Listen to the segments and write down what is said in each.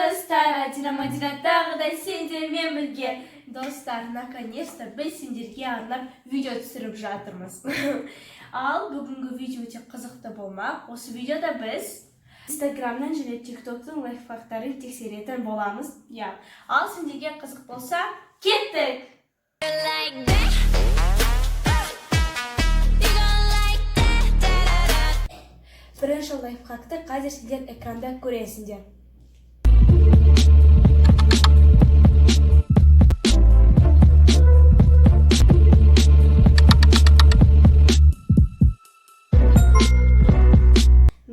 достар, Мадина тағы да сендермен бірге. Достар, наконец-то біз сендерге арнап видео түсіріп жатырмыз. Ал бүгінгі видео өте қызықты болмақ. Осы видеода біз Инстаграмнан және ТикТоктың лайфхактарын тексеретін боламыз. Ал сендерге қызық болса, кеттік! Бірінші лайфхакты қазір сендер экранда көресіңдер.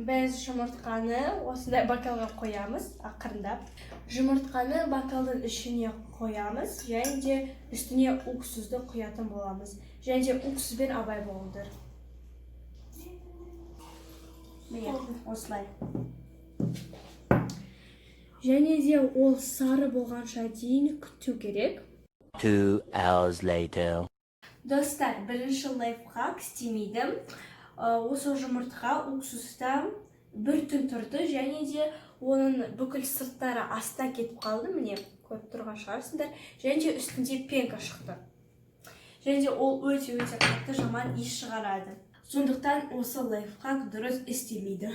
Біз жұмыртқаны осындай бокалға қоямыз, ақырындап. Жұмыртқаны бокалдың ішіне қоямыз, және де үстіне уксусты құятын боламыз. Және де уксуспен абай болыңдар. Міне, осылай. Және де ол сары болғанша дейін күту керек. 2 hours later. Достар, бірінші лайфхак істемейді. Осы жұмыртқа уксуста бір түн тұрды, және де оның бүкіл сырттары астына кетіп қалды, міне, көріп тұрған шығарсыңдар, және де үстінде пенка шықты. Және де ол өте қатты жаман иіс шығарады. Сондықтан осы лайфхак дұрыс істемейді.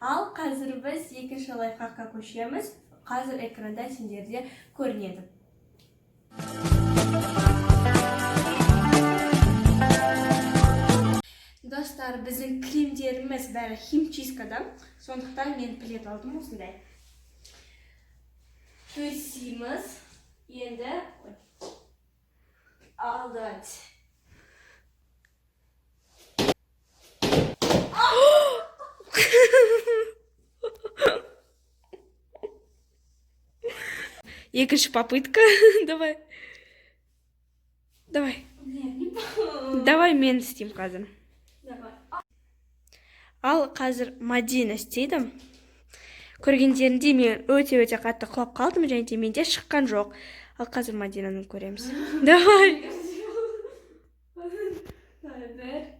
Ал қазір біз екінші лайфхакқа көшеміз. Қазір экранда сендерде көрінеді. Достар, біздің кремдеріміз бәрі химчисткадан, сондықтан мен плед алдым осындай. Төсейміз. Енді алдырамыз. Екінші попытка. Давай. Давай мен істеймін қазір. Ал қазір Мадина істейді. Көргендерінде мен өте қатты құлап қалдым, және де менде шыққан жоқ. Ал қазір Мадинаны көреміз. Давай. Бір,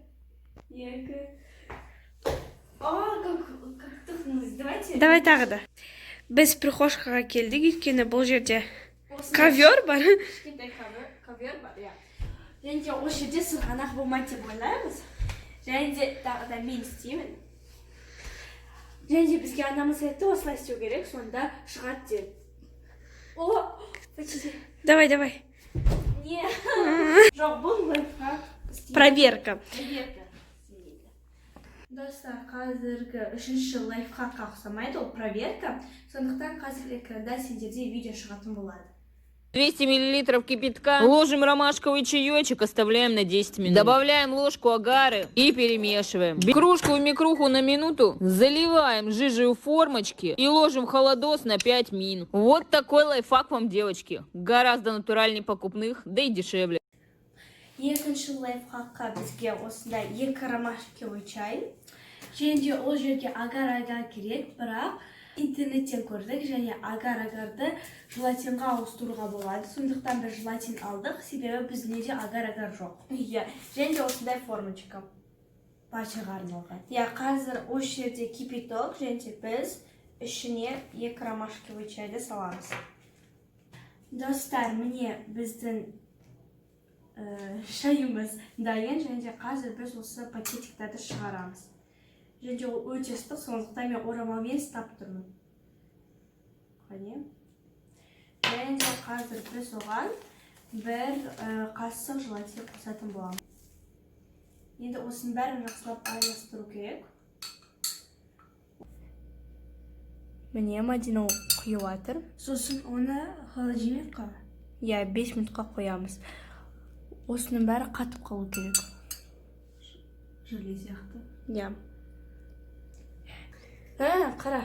екі. Давай тағы да. Біз прихожкаға келдік, өйткені бұл жерде ковер бар. Кішкентай ковер бар, және де осы жерде сырғанақ болмайды деп ойлаймыз. Және де тағы да мен істеймін. Және де бізге анамыз айтты, осылай істеу керек, сонда шығады деп. Давай. Не? Жоқ, бұл лайфхак. Проверка. Достар, қазіргі үшінші лайфхакқа ұқсамайды, ол проверка. Сондықтан қазір экранда сендерде видео шығатын болады. 200 мл кипятка, ложим ромашковый чаечек, оставляем на 10 минут. Добавляем ложку агары и перемешиваем. Кружку и микруху на минуту, заливаем жижей в формочки и ложим в холодос на 5 минут. Вот такой лайфхак вам, девочки. Гораздо натуральнее покупных, да и дешевле. Екінші лайфхакқа бізге осындай 2 ромашковый чай. Және де ол жерге агар керек, бірақ интернеттен көрдік, және агар-агарды желатинға ауыстыруға болады. Сондықтан біз желатин алдық, себебі біздің де агар-агар жоқ. Және де осындай формочка бачыға арналған. Қазір осы жерде кипяток, және де біз ішіне 2 ромашковый чайды саламыз. Достар, міне біздің шайымыз дайын, және де қазір біз осы пакетиктерді шығарамыз. Және де ол өте ыстық, сондықтан мен орамалмен ұстап тұрмын. Және де қазір біз оған бір қасық желатин қосатын боламыз. Енді осының бәрін жақсылап араластыру керек. Міне Мадина құйып жатыр. Сосын оны холодильникқа 5 минутқа қоямыз. Осының бәрі қатып қалу керек. Желе сияқты. Қара.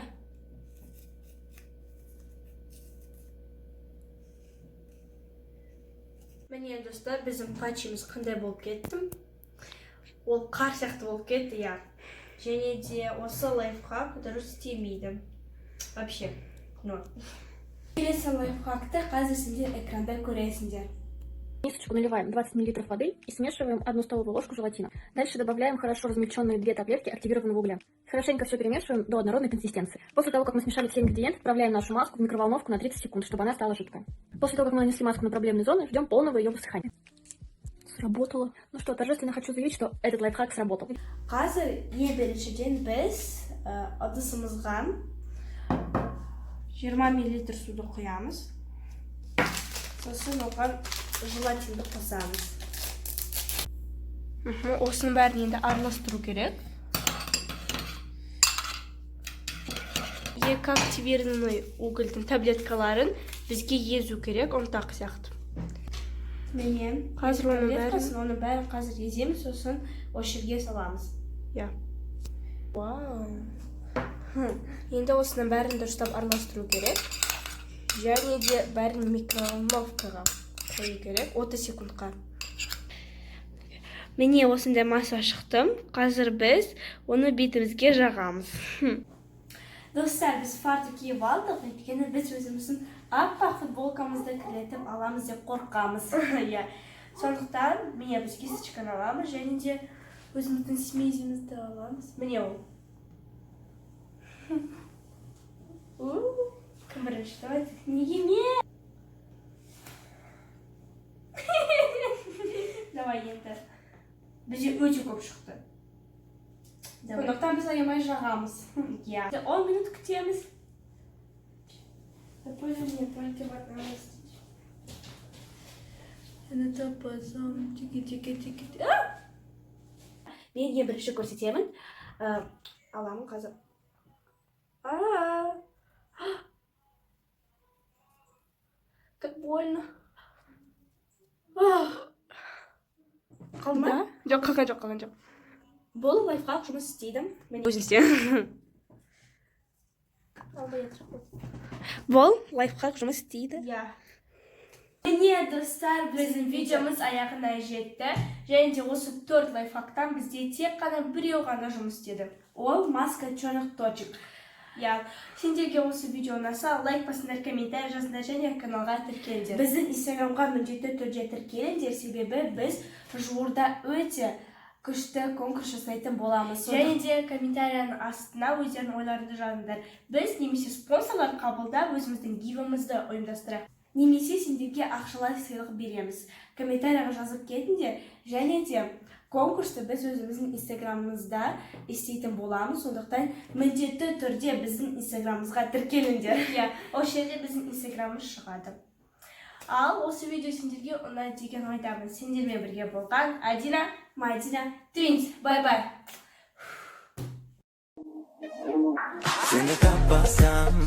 Міне, достар, біздің патчымыз қандай болып кетті. Ол қар сияқты болып кетті, Және де осы лайфхак дұрыс істемейді. Вообще, Келесі лайфхакты қазір сендер экранда көресіңдер. В мисочку наливаем 20 мл воды и смешиваем 1 столовую ложку желатина. Дальше добавляем хорошо размельченные 2 таблетки активированного угля. Хорошенько все перемешиваем до однородной консистенции. После того, как мы смешали все ингредиенты, отправляем нашу маску в микроволновку на 30 секунд, чтобы она стала жидкой. После того, как мы нанесли маску на проблемные зоны, ждем полного ее высыхания. Сработало. Ну что, торжественно хочу заявить, что этот лайфхак сработал. Қазір ең біріншіден біз ыдысымызға 20 мл суды құямыз. Сосын оған желатинді қосамыз. Осының бәрін енді араластыру керек. Екі активированный угольдің таблеткаларын бізге езу керек, ұнтақ сияқты. Міне, қазір оның бәрін қазір еземіз, сосын осы жерге саламыз. Вау. Енді осының бәрін дұрыстап араластыру керек. Және де бәрін микроволновкаға қою керек 30 секундқа. Міне осындай масса шықты. Қазір біз оны бетімізге жағамыз. Достар, біз фартук киіп алдық, өйткені біз өзіміздің аппақ футболкамызды кіретіп аламыз деп қорқамыз. Сондықтан міне біз кисточканы аламыз, және де өзіміздің смезімізді аламыз. Міне ол. Кім бірінші, давайте. Неге мен? Давай енді. Бізде өте көп шықты. Сондықтан біз аямай жағамыз. 10 минут күтеміз. Мне противоположность. Это позам. Тики-тики-тики. Мен ең бірінші көрсетемін. Аламын қазір. Как больно. Қалды ма? Жоқ, қалған жоқ. Бұл лайфхак жұмыс істейді. Мен өзім істеймін. Бұл лайфхак жұмыс істейді. Міне достар, біздің видеомыз аяғына жетті. Және де осы 4 лайфхактан бізде тек қана біреу ғана жұмыс істеді. Ол маска черных точек. Сендерге осы видео ұнаса, лайк басыңдар, комментарий жазыңдар және каналға тіркеліңдер. Біздің инстаграмға міндетті түрде тіркеліңдер, себебі біз жуырда өте күшті конкурс жасайтын боламыз. Және де комментарияның астына өздерінің ойларыңды жазыңдар. Біз немесе спонсорлар қабылдап өзіміздің гивімізді ұйымдастырамыз. Немесе сендерге ақшалай сыйлық береміз. Комментарияға жазып кетіңдер, және де конкурсты біз өзіміздің инстаграмымызда істейтін боламыз. Сондықтан міндетті түрде біздің инстаграмымызға тіркеліңдер. Осы жерде біздің инстаграмымыз шығады. Ал осы видео сендерге ұнайды деген ойдамын. Сендермен бірге болған Адина, Мадина, Твинс. Бай-бай. Сені таппасам